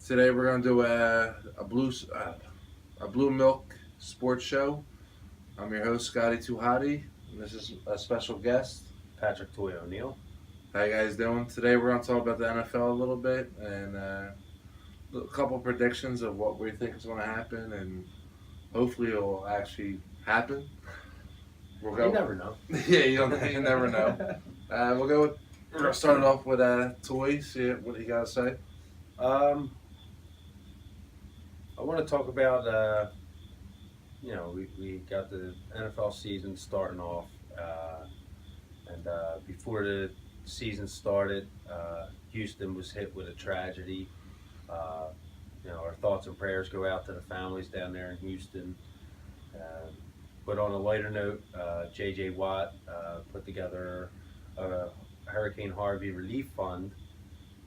Today we're gonna do a blue milk sports show. I'm your host Scotty Tuhati, and this is a special guest. Patrick Toy O'Neill. How you guys doing? Today we're gonna talk about the NFL a little bit and a couple predictions of what we think is gonna happen, and hopefully it'll actually happen. We'll You go. never know. Yeah, you never know. We'll go. We're gonna start it off with Toy. See what you gotta say. Um, I want to talk about, we got the NFL season starting off, and before the season started, Houston was hit with a tragedy. Uh, our thoughts and prayers go out to the families down there in Houston. Um, but on a lighter note, J.J. Watt put together a Hurricane Harvey relief fund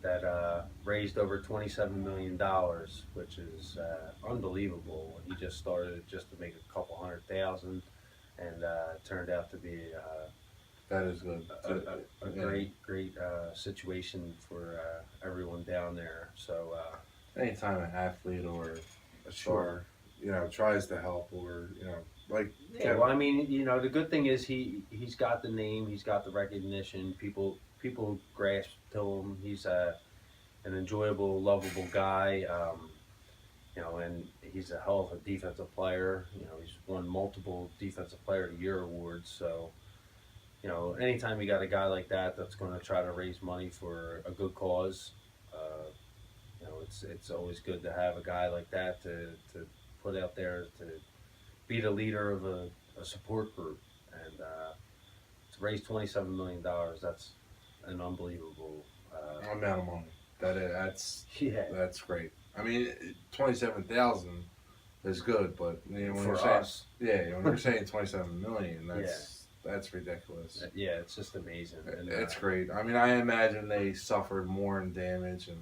that raised over $27 million, which is unbelievable. He just started just to make a couple $100,000, and turned out to be That is good. a great situation for everyone down there. So Anytime an athlete or a Sure. star, tries to help, or like yeah, well, I mean, the good thing is he's got the name, he's got the recognition. People grasp to him. He's an enjoyable, lovable guy. And he's a hell of a defensive player. He's won multiple Defensive Player of the Year awards. So, anytime you got a guy like that that's going to try to raise money for a good cause, it's always good to have a guy like that to put out there to be the leader of a support group. And to raise $27 million, that's an unbelievable amount of money. yeah. That's great. I mean, 27,000 is good, but when For you're saying us. when you're saying 27 million, that's ridiculous. Yeah, it's just amazing. And, It's great. I mean, I imagine they suffered more in damage and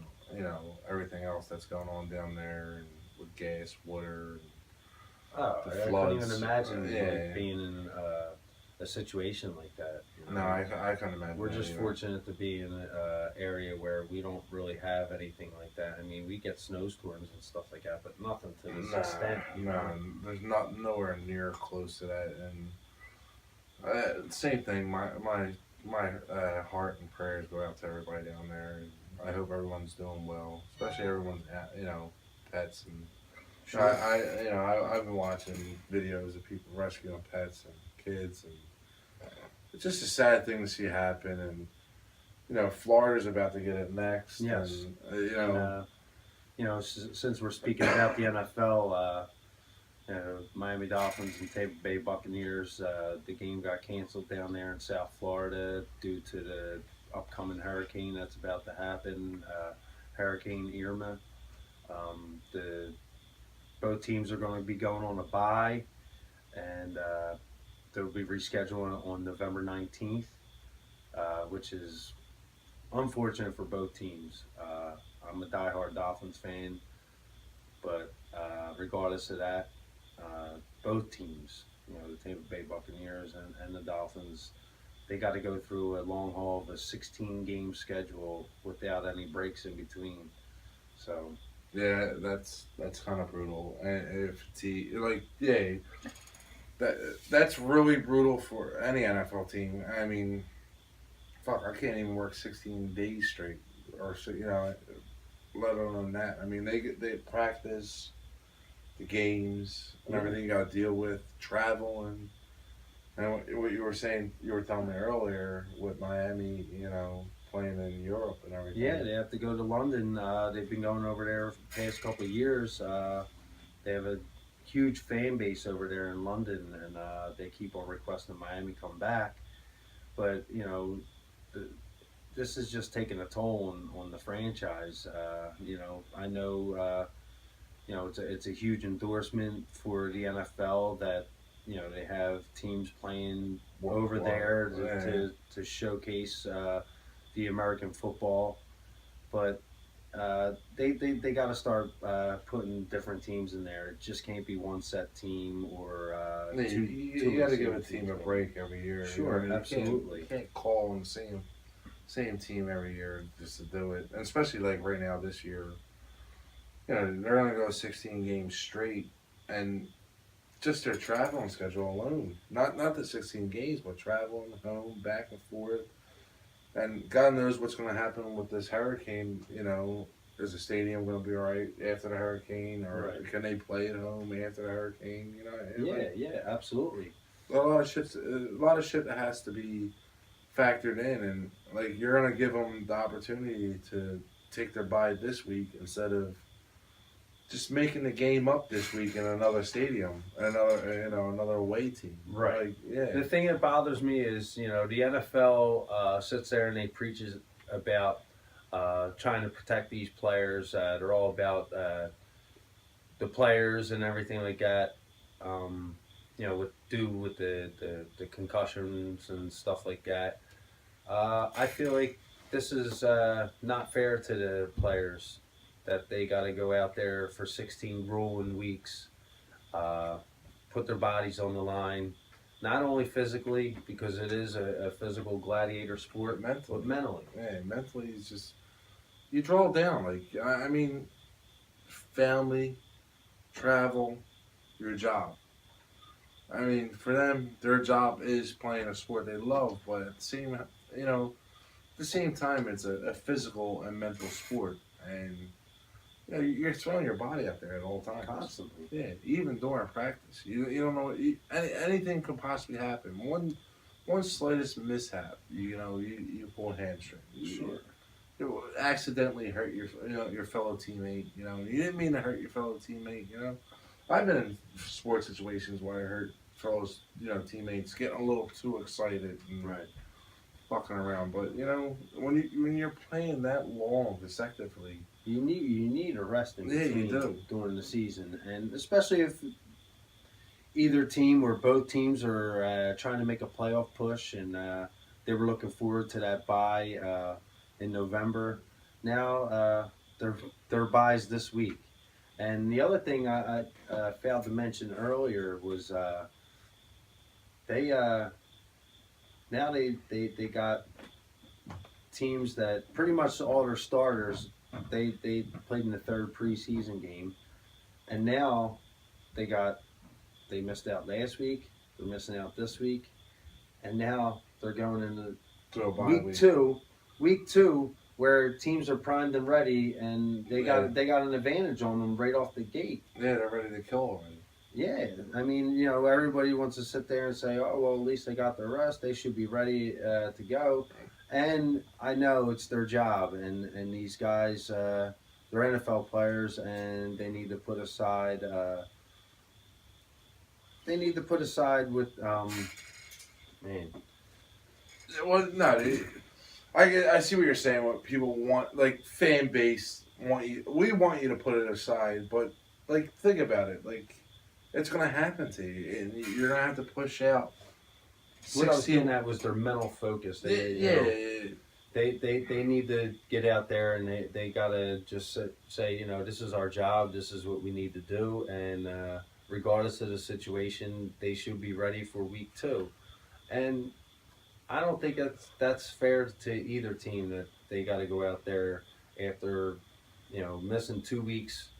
everything else that's going on down there, and with gas, water. Oh, The I couldn't floods. even imagine Yeah. being in a situation like that. No, I can't imagine. We're that just either. fortunate to be in an area where we don't really have anything like that. I mean, we get snowstorms and stuff like that, but nothing to this extent. There's nowhere near close to that, and same thing. My heart and prayers go out to everybody down there, and I hope everyone's doing well, especially everyone's pets. And Sure. I've been watching videos of people rescuing pets and kids, and it's just a sad thing to see happen. And Florida's about to get it next. Yes. And Since we're speaking about the NFL, Miami Dolphins and Tampa Bay Buccaneers, the game got canceled down there in South Florida due to the upcoming hurricane that's about to happen, Hurricane Irma. Both teams are going to be going on a bye, and they'll be rescheduling on November 19th, which is unfortunate for both teams. I'm a diehard Dolphins fan, but regardless of that, both teams, the Tampa Bay Buccaneers and the Dolphins, they got to go through a long haul of a 16-game schedule without any breaks in between. So yeah, that's kind of brutal. And that's really brutal for any NFL team. I mean, fuck, I can't even work 16 days straight, or let alone that. I mean, they practice the games and everything you got to deal with, travel, and what you were saying, you were telling me earlier with Miami, playing in Europe and everything. yeah, they have to go to London. They've been going over there for the past couple of years. They have a huge fan base over there in London, and they keep on requesting Miami come back. But this is just taking a toll on the franchise. I know. It's a huge endorsement for the NFL that they have teams playing over there to showcase the American football, but they got to start putting different teams in there. It just can't be one set team or you got to give a team a break every year. Sure, You absolutely. can't call and see them same team every year just to do it, and especially like right now this year. They're gonna go 16 games straight, and just their traveling schedule alone. Not the 16 games, but traveling home, back and forth. And God knows what's going to happen with this hurricane. Is the stadium going to be all right after the hurricane, or Right. can they play at home after the hurricane? Yeah, absolutely. A lot of shit that has to be factored in, and like you're going to give them the opportunity to take their bye this week instead of just making the game up this week in another stadium, another away team. Right. Like, yeah. The thing that bothers me is, the NFL sits there and they preaches about trying to protect these players. They're all about the players and everything like that. With the concussions and stuff like that. I feel like this is not fair to the players that they got to go out there for 16 grueling weeks, put their bodies on the line, not only physically, because it is a physical gladiator sport, but mentally. Yeah, mentally it's just you draw down. Like I mean, family, travel, your job. I mean, for them, their job is playing a sport they love, but at the same time, it's a physical and mental sport, and you're throwing your body out there at all times. Constantly. Yeah, even during practice, you don't know anything could possibly happen. One slightest mishap, you pull a hamstring. Sure. You accidentally hurt your fellow teammate. You didn't mean to hurt your fellow teammate. I've been in sports situations where I hurt fellow teammates getting a little too excited and Right. fucking around. But when you're playing that long consecutively. You need a rest in Yeah, between you do. during the season, and especially if either team or both teams are trying to make a playoff push, and they were looking forward to that bye in November. Now their byes this week, and the other thing I failed to mention earlier was they now they got teams that pretty much all their starters. They played in the third preseason game, and now they missed out last week. They're missing out this week, and now they're going into week two, where teams are primed and ready, and they got an advantage on them right off the gate. Yeah, they're ready to kill already. Yeah, I mean, everybody wants to sit there and say, oh, well, at least they got their rest. They should be ready to go. And I know it's their job, and these guys, they're NFL players, and they need to put aside. With man. Well, no, I see what you're saying. What people want, like fan base, we want you to put it aside, but like think about it, like it's gonna happen to you, and you're gonna have to push out. What I was getting at was their mental focus. They need to get out there, and they gotta just say, this is our job, this is what we need to do, and regardless of the situation, they should be ready for week 2. And I don't think that's fair to either team, that they got to go out there after missing 2 weeks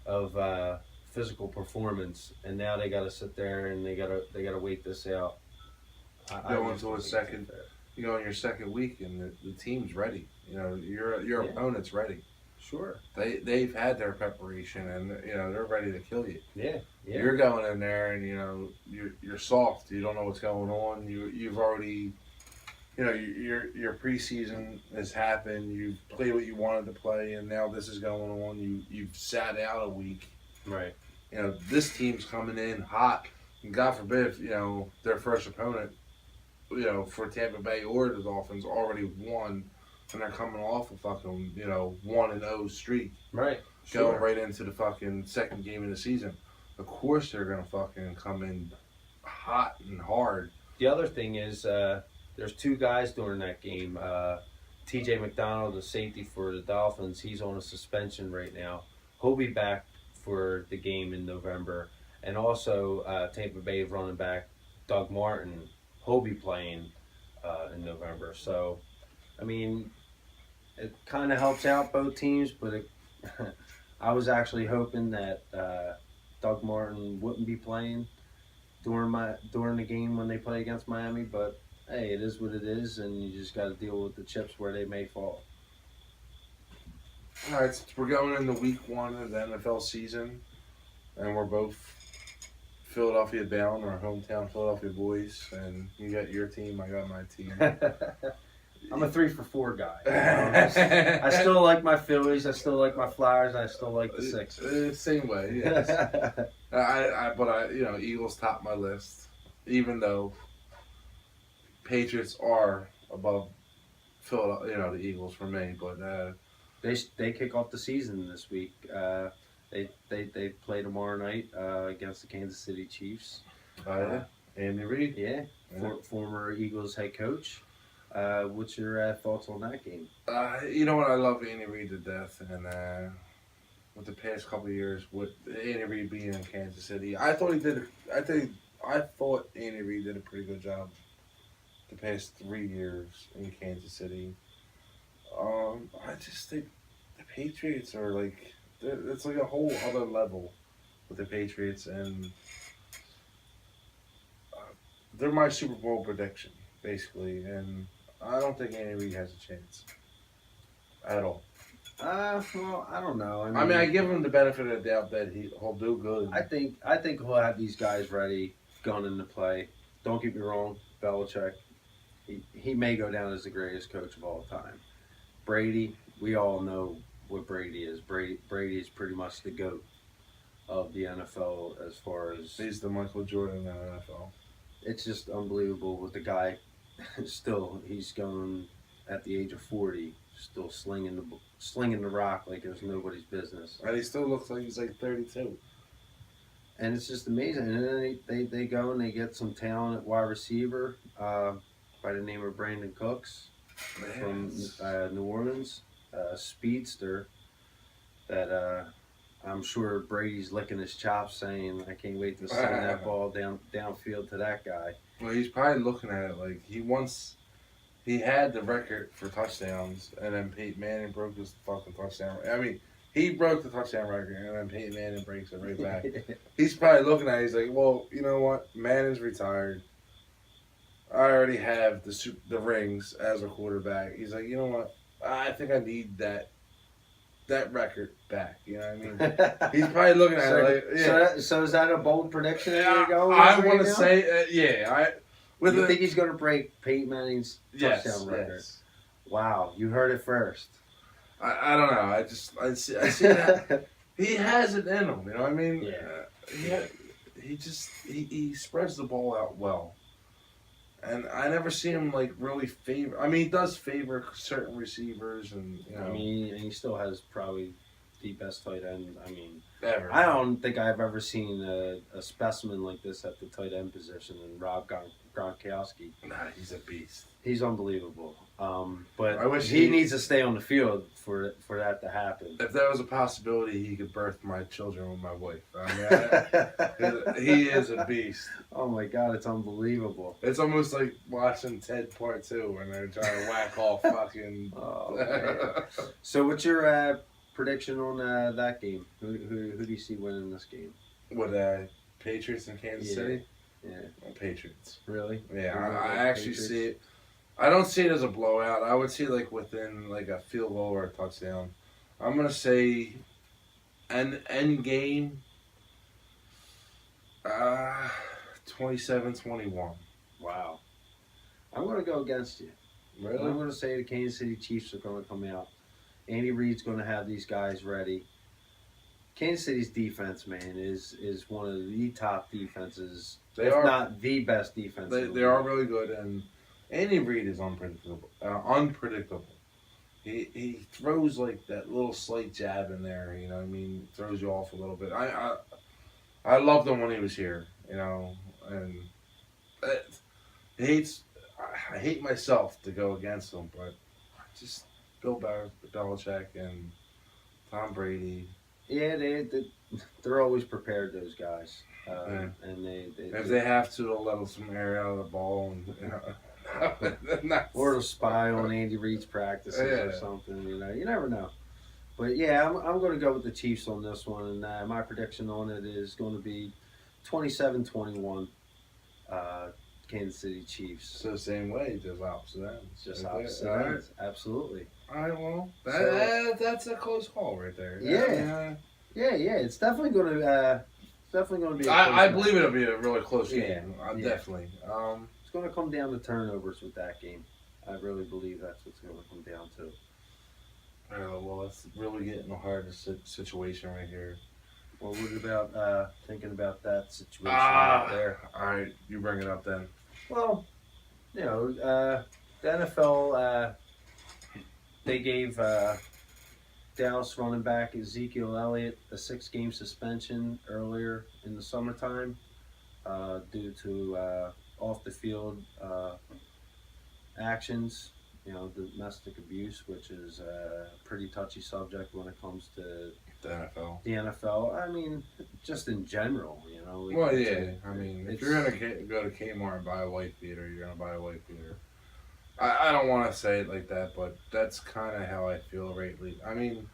of physical performance, and now they got to sit there and they got to wait this out. Go into a second. You go in your second week, and the team's ready. Your opponent's ready. Sure. They've had their preparation, and they're ready to kill you. Yeah. You're going in there, and you're soft. You don't know what's going on. You've already, your preseason has happened. You've played what you wanted to play, and now this is going on. You've sat out a week. Right. This team's coming in hot, and God forbid if their first opponent, for Tampa Bay or the Dolphins already won, and they're coming off a fucking 1-0 streak. Right. Going right into the fucking second game of the season. Of course they're gonna fucking come in hot and hard. The other thing is there's 2 guys during that game. T.J. McDonald, the safety for the Dolphins, he's on a suspension right now. He'll be back for the game in November. And also Tampa Bay running back Doug Martin, he'll be playing in November. So I mean, it kind of helps out both teams, but I was actually hoping that Doug Martin wouldn't be playing during the game when they play against Miami. But hey, it is what it is, and you just got to deal with the chips where they may fall. All right, so we're going into week 1 of the NFL season, and we're both Philadelphia bound, our hometown Philadelphia boys, and you got your team, I got my team. I'm a 3-for-4 guy. You know? I still like my Phillies. I still like my Flyers. I still like the Sixers. Same way, yes. But Eagles top my list, even though Patriots are above Philadelphia, the Eagles for me. But they kick off the season this week. They play tomorrow night against the Kansas City Chiefs. Andy Reid. Yeah, former Eagles head coach. What's your thoughts on that game? You know what? I love Andy Reid to death, and with the past couple of years, with Andy Reid being in Kansas City, I thought Andy Reid did a pretty good job the past 3 years in Kansas City. I just think the Patriots are like it's like a whole other level with the Patriots, and they're my Super Bowl prediction basically, and I don't think Andy Reid has a chance at all. Well, I don't know. I mean, I give him the benefit of the doubt that he'll do good. I think he'll have these guys ready, going into play. Don't get me wrong, Belichick. He may go down as the greatest coach of all time. Brady, we all know what Brady is. Brady is pretty much the GOAT of the NFL as far as... He's the Michael Jordan of the NFL. It's just unbelievable with the guy. Still, he's going at the age of 40, still slinging the rock like there's nobody's business. And he still looks like he's like 32. And it's just amazing. And then they go and they get some talent at wide receiver by the name of Brandon Cooks from New Orleans, speedster that I'm sure Brady's licking his chops saying, I can't wait to send that ball downfield to that guy. Well, he's probably looking at it like he had the record for touchdowns, and then Peyton Manning broke his fucking touchdown. I mean, he broke the touchdown record, and then Peyton Manning breaks it right back. He's probably looking at it, he's like, well, you know what? Manning's retired. I already have the rings as a quarterback. He's like, you know what? I think I need that record back. You know what I mean? He's probably looking at it like, yeah. So is that a bold prediction? I want to say, yeah. You think he's going to break Peyton Manning's touchdown record? Yes. Wow, you heard it first. I don't know. I see that he has it in him. You know what I mean? Yeah. He spreads the ball out well. And I never see him like really favor. I mean, he does favor certain receivers, and I mean, and he still has probably the best tight end. I mean, ever. I don't think I've ever seen a specimen like this at the tight end position. And Rob Gronkowski. Nah, he's a beast. He's unbelievable. But I wish he needs to stay on the field for that to happen. If there was a possibility, he could birth my children with my wife. I mean, he is a beast. Oh my God, it's unbelievable. It's almost like watching Ted Part 2 when they're trying to whack off fucking. Oh, man. So, what's your prediction on that game? Who do you see winning this game? With Patriots in Kansas City? Yeah. Well, Patriots. Really? Yeah, I actually see it. I don't see it as a blowout. I would see like within like a field goal or a touchdown. I'm gonna say end game 27-21. Wow. I'm gonna go against you. Really? I'm gonna say the Kansas City Chiefs are gonna come out. Andy Reid's gonna have these guys ready. Kansas City's defense, man, is one of the top defenses. If not the best defense. They are really good, and Andy Reid is unpredictable. He throws like that little slight jab in there. You know what I mean? Throws you off a little bit. I loved him when he was here. You know, and I hate myself to go against him, but just Bill Belichick and Tom Brady. Yeah, they're always prepared, those guys. And if they have to, they'll let some air out of the ball. And Or to spy on Andy Reid's practices or something. You never know. But yeah, I'm going to go with the Chiefs on this one, and my prediction on it is going to be 27-21. Kansas City Chiefs. So same way, just opposite ends. Just opposite ends. Absolutely. All right, well, that's a close call right there. Yeah. It's definitely going to be. I believe it'll be a really close game. Definitely. It's going to come down to turnovers with that game. I really believe that's what's going to come down to. Well, let's really get in a hard situation right here. Well, what about thinking about that situation right there? All right, you bring it up then. Well, the NFL, they gave Dallas running back Ezekiel Elliott a 6-game suspension earlier in the summertime due to off-the-field actions. Domestic abuse, which is a pretty touchy subject when it comes to the NFL. I mean, just in general, Well, yeah. I mean, if you're gonna go to Kmart and buy a white beater, you're gonna buy a white beater. I don't want to say it like that, but that's kind of how I feel lately. I mean,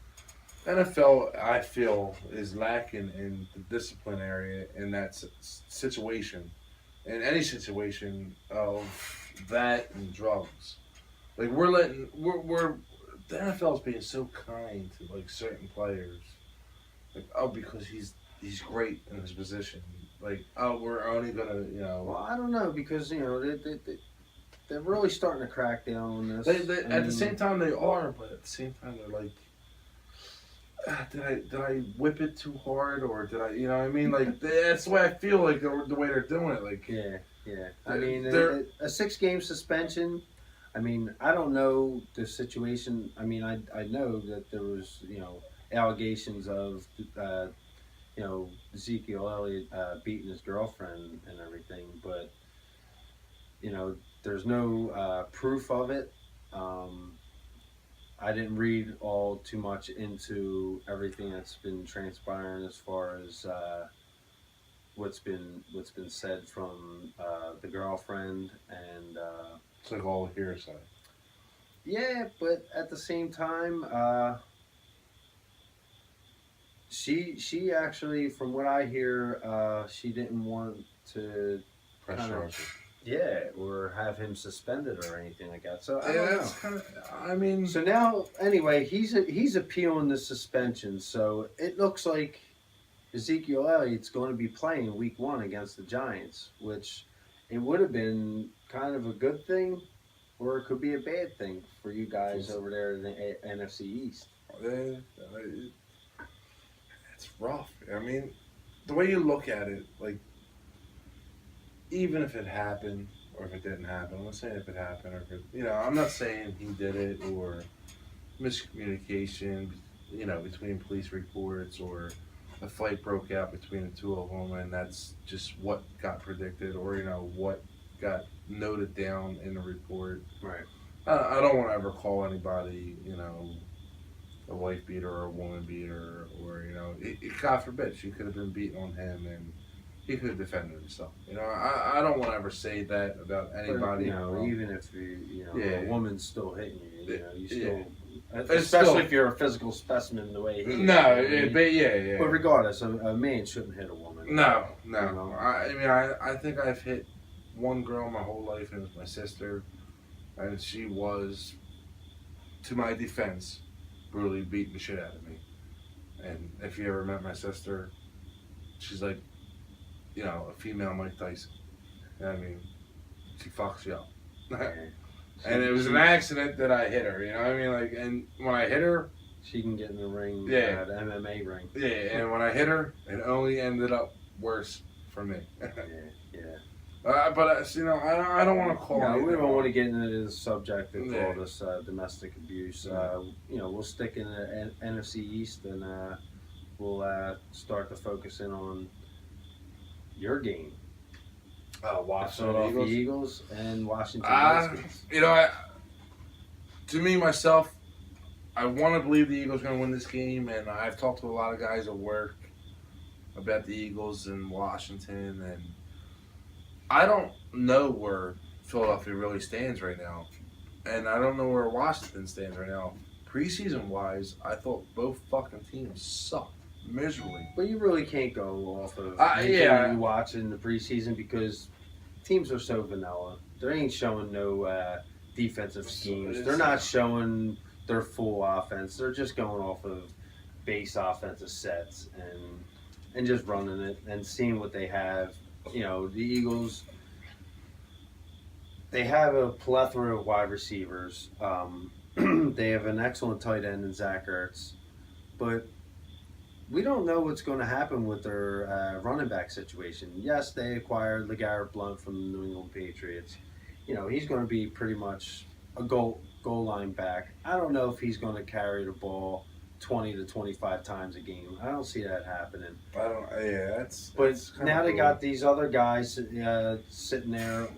NFL, I feel, is lacking in the discipline area in that situation, in any situation of that and drugs. Like we're the NFL's being so kind to like certain players, like because he's great in his position. Like we're only gonna Well, I don't know because they're really starting to crack down on this. At the same time they are, but at the same time they're like, did I whip it too hard or did I what I mean? Like that's the way I feel like the way they're doing it. Like yeah. I mean a 6-game suspension. I mean, I don't know the situation. I mean, I know that there was, allegations of, Ezekiel Elliott beating his girlfriend and everything, but, there's no proof of it. I didn't read all too much into everything that's been transpiring as far as what's been said from the girlfriend and. It's like all hearsay. Yeah, but at the same time, she actually, from what I hear, she didn't want to press charges. Yeah, or have him suspended or anything like that. So so now anyway, he's appealing the suspension. So it looks like Ezekiel Elliott's going to be playing Week 1 against the Giants, which. It would have been kind of a good thing, or it could be a bad thing for you guys over there in the NFC East. It's rough. I mean, the way you look at it, like, even if it happened or if it didn't happen, I'm not saying if it happened or if it, I'm not saying he did it or miscommunication, between police reports or a fight broke out between the two of them, and that's just what got predicted, or what got noted down in the report. Right. I don't want to ever call anybody, a wife beater or a woman beater, or God forbid, she could have been beating on him and he could have defended himself. I don't want to ever say that about anybody. But, even if a woman's still hitting you, you still. Yeah. Especially if you're a physical specimen the way he is. Yeah. But regardless, a man shouldn't hit a woman. No. I mean, I think I've hit one girl my whole life, and it was my sister, and she was, to my defense, brutally beating the shit out of me. And if you ever met my sister, she's like, a female Mike Tyson. I mean, she fucks you up. And it was an accident that I hit her, I mean? Like, and when I hit her... She can get in the ring, the MMA ring. Yeah, and when I hit her, it only ended up worse for me. Yeah. But, I don't want to call it. We don't want to get into the subject of all this domestic abuse. We'll stick in the NFC East, and we'll start to focus in on your game. Washington Eagles and Washington Redskins. To me, myself, I want to believe the Eagles are going to win this game, and I've talked to a lot of guys at work about the Eagles and Washington, and I don't know where Philadelphia really stands right now. And I don't know where Washington stands right now. Preseason wise, I thought both fucking teams sucked miserably. But you really can't go off of anything Yeah. you watch in the preseason because teams are so vanilla. They ain't showing no defensive schemes. They're not showing their full offense. They're just going off of base offensive sets and just running it and seeing what they have. You know, the Eagles, they have a plethora of wide receivers. They have an excellent tight end in Zach Ertz, but we don't know what's going to happen with their running back situation. Yes, they acquired LeGarrette Blount from the New England Patriots. You know, he's going to be pretty much a goal line back. I don't know if he's going to carry the ball 20 to 25 times a game. I don't see that happening. I don't. Yeah, that's. But now they got these other guys sitting there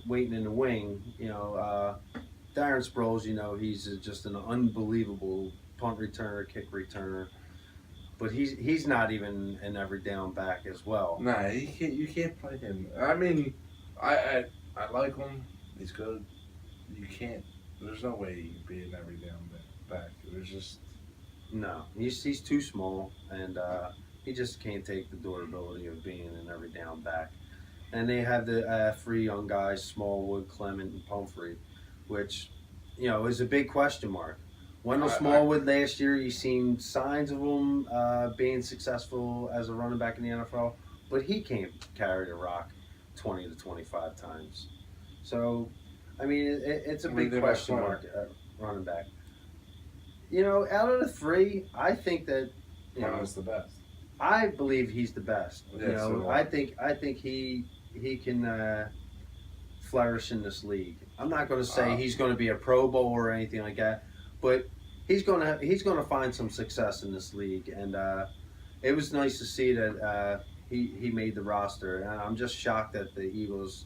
waiting in the wing. You know, Darren Sproles. You know, he's just an unbelievable punt returner, kick returner. But he's not even an every down back as well. Nah, you can't play him. I mean, I like him. He's good. You can't. There's no way he can be an every down back. There's just no. He's too small, and he just can't take the durability of being an every down back. And they have the 3 young guys, Smallwood, Clement, and Pumphrey, which is a big question mark. Wendell Smallwood last year, you seen signs of him being successful as a running back in the NFL, but he can't carry the rock 20 to 25 times. So, I mean, it's a big question mark running back. Out of the 3, I think that Ronald's the best. I believe he's the best. Yeah, I think he can flourish in this league. I'm not going to say he's going to be a Pro Bowl or anything like that. But he's gonna find some success in this league, and it was nice to see that he made the roster. And I'm just shocked that the Eagles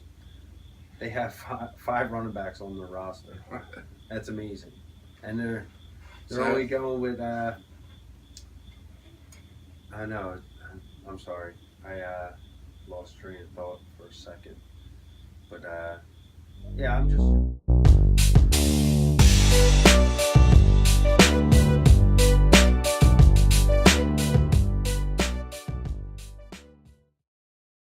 they have 5 running backs on their roster. That's amazing, and they're only going with. I know. I'm sorry. I lost train of thought for a second, but yeah, I'm just.